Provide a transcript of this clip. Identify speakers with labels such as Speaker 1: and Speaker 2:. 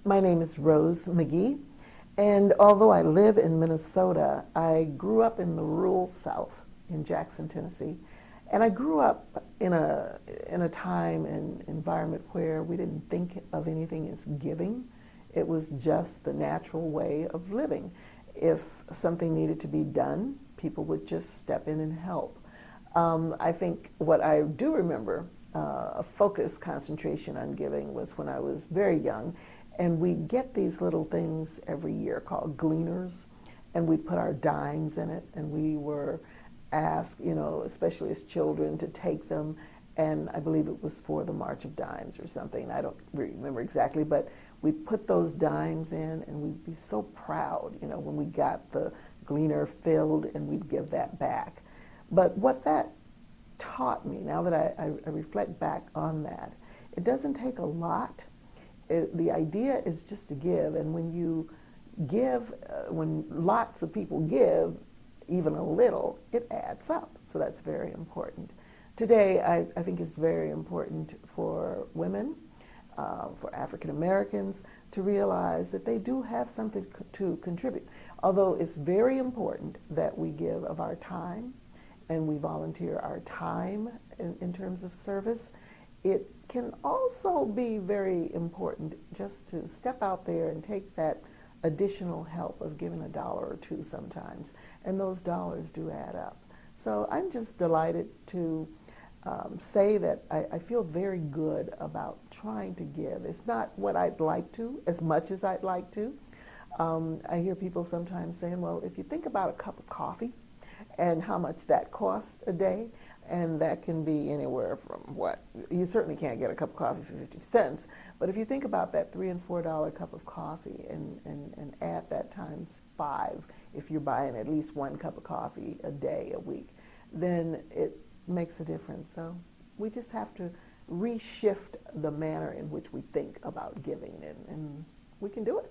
Speaker 1: My name is Rose McGee, and although I live in Minnesota, I grew up in the rural South in Jackson, Tennessee. And I grew up in a time and environment where we didn't think of anything as giving. It was just the natural way of living. If something needed to be done, people would just step in and help. I think what I do remember, a focused concentration on giving, was when I was very young, and we get these little things every year called gleaners, and we put our dimes in it, and we were asked, especially as children, to take them, and I believe it was for the March of Dimes or something. I don't remember exactly, but we put those dimes in, and we'd be so proud, when we got the gleaner filled, and we'd give that back. But what that taught me, now that I reflect back on that, it doesn't take a lot. The idea is just to give, and when you give, when lots of people give, even a little, it adds up. So that's very important. Today, I think it's very important for women, for African Americans, to realize that they do have something to contribute. Although it's very important that we give of our time and we volunteer our time in terms of service, it can also be very important just to step out there and take that additional help of giving $1 or $2 sometimes, and those dollars do add up. So I'm just delighted to say that I feel very good about trying to give. It's not what I'd like to, as much as I'd like to. I hear people sometimes saying, well, if you think about a cup of coffee and how much that costs a day, and that can be anywhere from what, you certainly can't get a cup of coffee for 50 cents, but if you think about that $3 and $4 cup of coffee and add that times 5, if you're buying at least 1 cup of coffee a day, a week, then it makes a difference. So we just have to reshift the manner in which we think about giving, and we can do it.